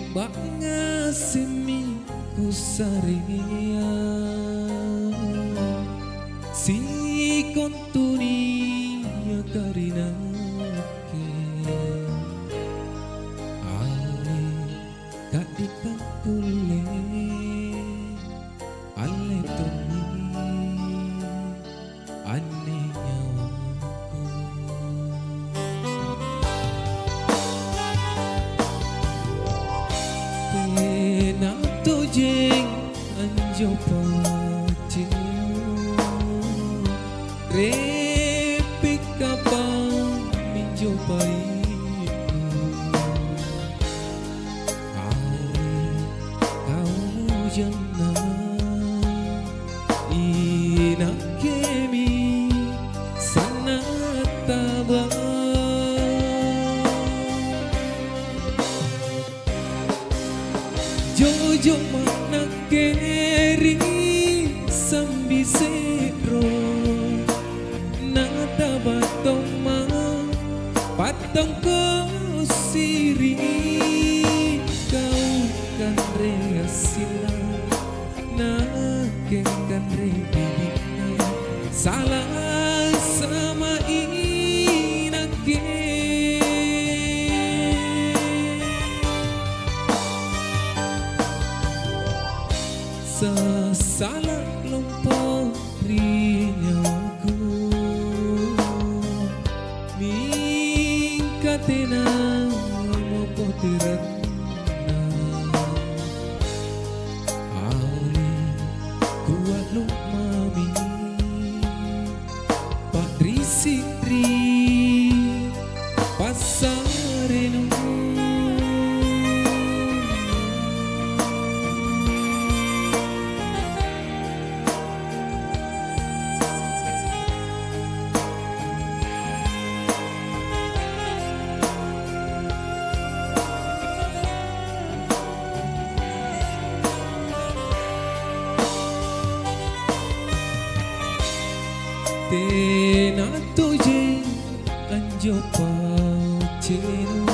Bak ngasimi ku saria si kontuni ya karina ke ale kak dikakule ale tumi ane nyawaku tenang tojeng anjo pacinu repik kapang minjo paiku ale kau jangan inak kemi sana tabah Jojo makna keri sambi sedro nata batoma patong ko siri kau kan reasila naken kan rebibina salah sama inake salah lompo rinyaku mingkatena mopo tirana ale kuat lu mami pak risitri pasarenu tena toje anjo pacenu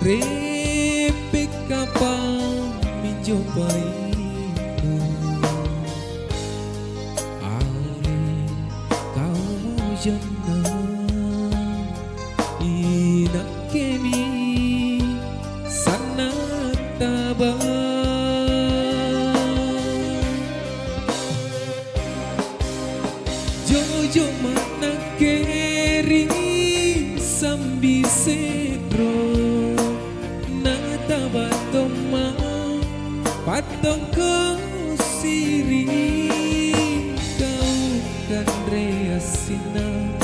repik kapang minjo paiku ale kau mau jangan inak kemi sana tabah Jojo makna keri sambi sedro nata batoma patong ko siri kau kan reasina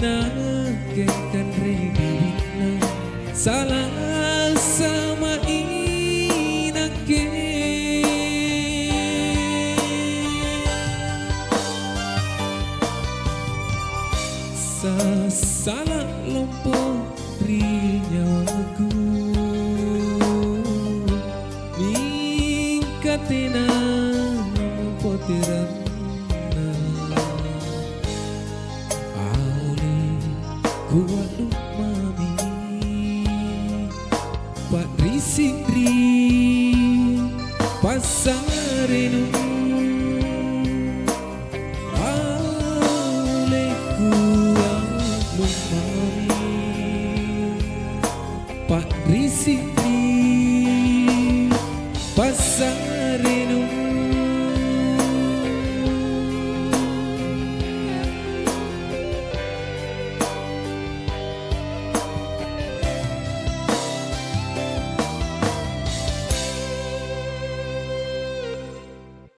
naken kan rebibina salah sama inake salah lompo rinyaku mingkatena mopo tirana ale kuat lu mami pak risitri pasarenu